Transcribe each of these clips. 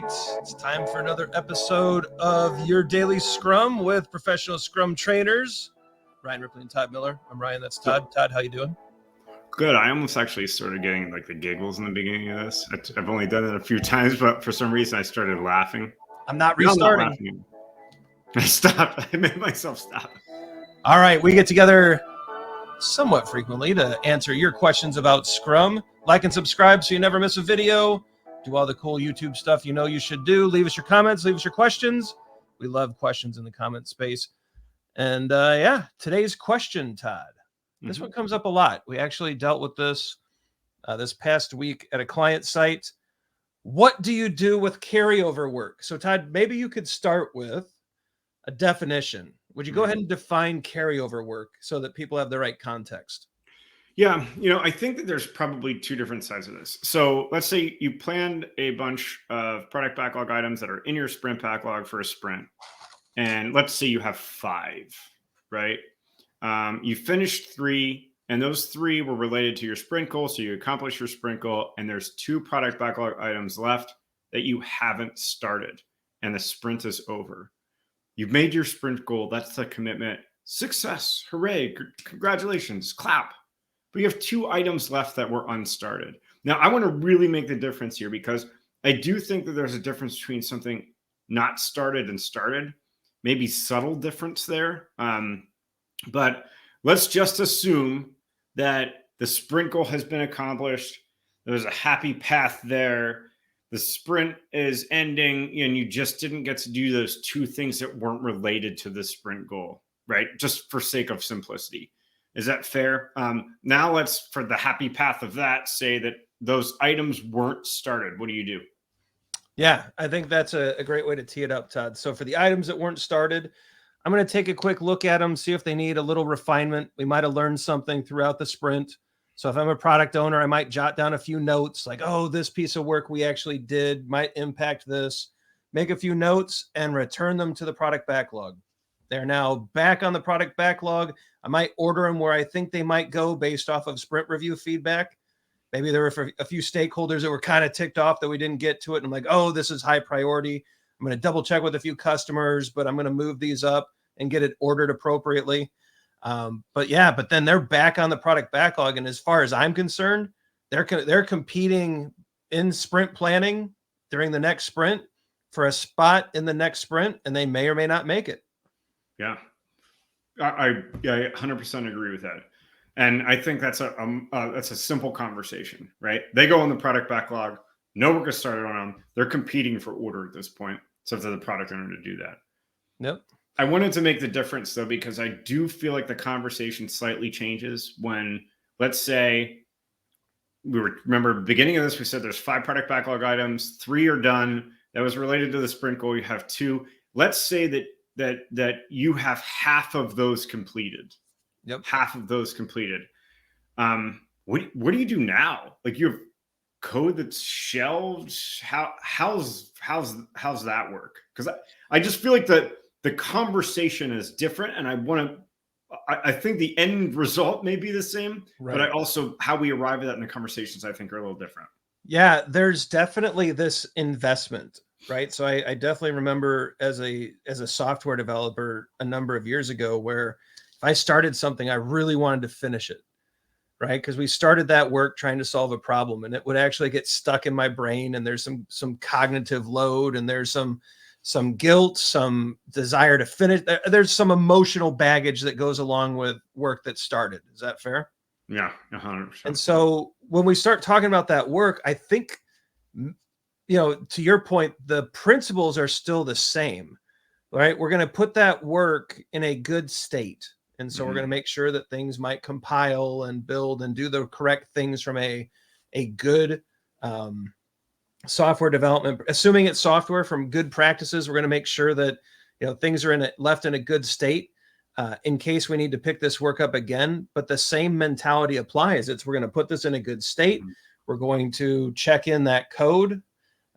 It's time for another episode of Your Daily Scrum with professional Scrum trainers, Ryan Ripley and Todd Miller. I'm Ryan, that's Todd. Todd, how you doing? Good. I almost actually started getting like the giggles in the beginning of this. I've only done it a few times, but for some reason I started laughing. I'm not restarting. I'm not laughing. I stopped. I made myself stop. All right, we get together somewhat frequently to answer your questions about Scrum. Like and subscribe so you never miss a video. Do all the cool YouTube stuff you know you should do. Leave us your comments, leave us your questions. We love questions in the comment space. And today's question, Todd. This one comes up a lot. We actually dealt with this this past week at a client site. What do you do with carryover work? So Todd, maybe you could start with a definition. Would you go ahead and define carryover work so that people have the right context? Yeah, I think that there's probably two different sides of this. So let's say you planned a bunch of product backlog items that are in your sprint backlog for a sprint. And let's say you have 5, right? You finished 3, and those 3 were related to your sprint goal. So you accomplished your sprint goal, and there's 2 product backlog items left that you haven't started, and the sprint is over. You've made your sprint goal. That's the commitment. Success. Hooray. Congratulations. Clap. But you have 2 items left that were unstarted. Now, I want to really make the difference here because I do think that there's a difference between something not started and started. Maybe subtle difference there. But let's just assume that the sprint goal has been accomplished. There's a happy path there. The sprint is ending, and you just didn't get to do those 2 things that weren't related to the sprint goal, right? Just for sake of simplicity. Is that fair? Now let's, for the happy path of that, say that those items weren't started. What do you do? Yeah, I think that's a great way to tee it up, Todd. So for the items that weren't started, I'm going to take a quick look at them, see if they need a little refinement. We might have learned something throughout the sprint. So if I'm a product owner, I might jot down a few notes like, oh, this piece of work we actually did might impact this. Make a few notes and return them to the product backlog. They're now back on the product backlog. I might order them where I think they might go based off of sprint review feedback. Maybe there were a few stakeholders that were kind of ticked off that we didn't get to it. And I'm like, oh, this is high priority. I'm going to double check with a few customers, but I'm going to move these up and get it ordered appropriately. But then they're back on the product backlog. And as far as I'm concerned, they're competing in sprint planning during the next sprint for a spot in the next sprint, and they may or may not make it. Yeah, I 100% agree with that. And I think that's a simple conversation, right? They go on the product backlog. No work has started on them. They're competing for order at this point. It's up to the product owner to do that. Yep. I wanted to make the difference, though, because I do feel like the conversation slightly changes when, let's say, remember the beginning of this, we said there's 5 product backlog items, 3 are done. That was related to the sprint goal. You have 2. Let's say that you have half of those completed. Yep. Half of those completed. What do you do now? Like, you have code that's shelved. How's that work? Because I just feel like the conversation is different, and I think the end result may be the same, right. But how we arrive at that in the conversations, I think, are a little different. Yeah, there's definitely this investment, right? So I definitely remember as a software developer a number of years ago where if I started something, I really wanted to finish it, right? Because we started that work trying to solve a problem, and it would actually get stuck in my brain, and there's some cognitive load, and there's some guilt, some desire to finish. There's some emotional baggage that goes along with work that started. Is that fair? Yeah, 100%. And so when we start talking about that work, I think, to your point, the principles are still the same, right? We're going to put that work in a good state. And so we're going to make sure that things might compile and build and do the correct things from a good software development, assuming it's software from good practices. We're going to make sure that things are left in a good state in case we need to pick this work up again. But the same mentality applies. We're going to put this in a good state. We're going to check in that code.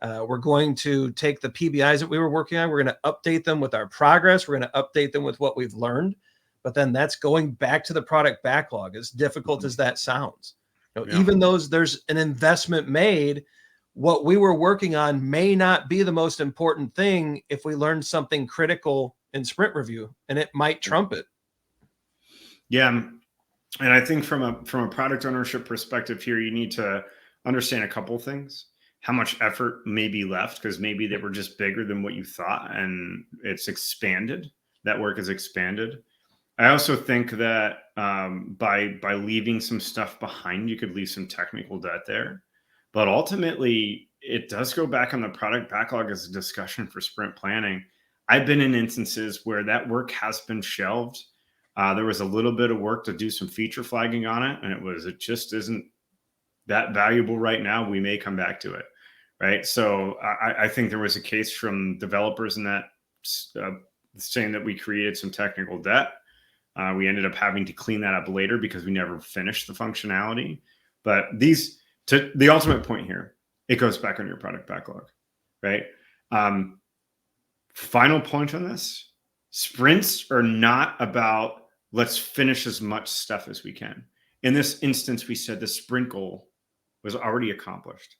We're going to take the PBIs that we were working on. We're going to update them with our progress. We're going to update them with what we've learned. But then that's going back to the product backlog, as difficult as that sounds. Even though there's an investment made, what we were working on may not be the most important thing if we learn something critical in sprint review, and it might trump it. Yeah. And I think from a product ownership perspective here, you need to understand a couple things. How much effort may be left, because maybe they were just bigger than what you thought and it's expanded. That work is expanded. I also think that by leaving some stuff behind, you could leave some technical debt there. But ultimately, it does go back on the product backlog as a discussion for sprint planning. I've been in instances where that work has been shelved. There was a little bit of work to do some feature flagging on it, and it just isn't that valuable right now. We may come back to it, right? So I think there was a case from developers in that saying that we created some technical debt. We ended up having to clean that up later because we never finished the functionality. But to the ultimate point here, it goes back on your product backlog, right? Final point on this: sprints are not about let's finish as much stuff as we can. In this instance, we said the sprint goal was already accomplished.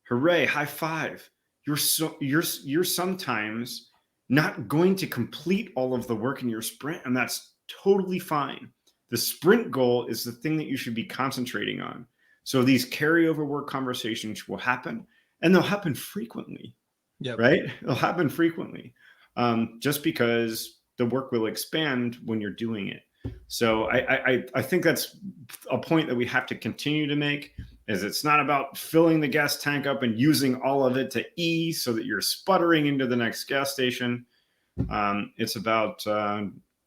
Hooray! High five! You're sometimes not going to complete all of the work in your sprint, and that's totally fine. The sprint goal is the thing that you should be concentrating on. So these carryover work conversations will happen, and they'll happen frequently. Yep. Right? They'll happen frequently, just because the work will expand when you're doing it. So I think that's a point that we have to continue to make. Is it's not about filling the gas tank up and using all of it to E so that you're sputtering into the next gas station. It's about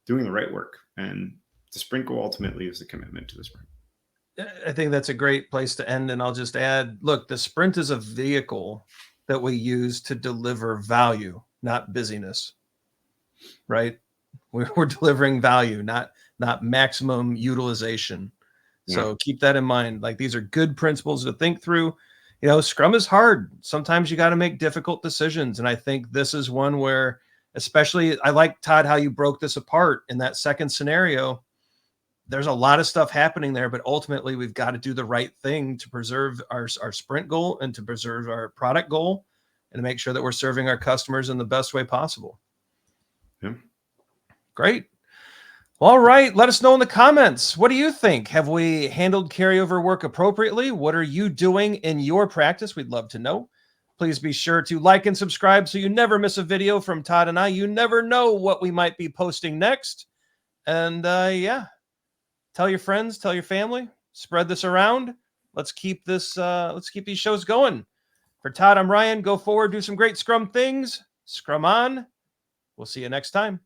doing the right work, and the sprint goal ultimately is the commitment to the sprint. I think that's a great place to end. And I'll just add, look, the sprint is a vehicle that we use to deliver value, not busyness, right? We're delivering value, not maximum utilization. So keep that in mind. Like, these are good principles to think through. You know, Scrum is hard. Sometimes you got to make difficult decisions. And I think this is one where, especially, I like, Todd, how you broke this apart in that second scenario. There's a lot of stuff happening there, but ultimately we've got to do the right thing to preserve our sprint goal and to preserve our product goal and to make sure that we're serving our customers in the best way possible. Yeah. Great. All right. Let us know in the comments. What do you think? Have we handled carryover work appropriately? What are you doing in your practice? We'd love to know. Please be sure to like and subscribe so you never miss a video from Todd and I. You never know what we might be posting next. And yeah, tell your friends, tell your family, spread this around. Let's keep these shows going. For Todd, I'm Ryan. Go forward, do some great Scrum things. Scrum on. We'll see you next time.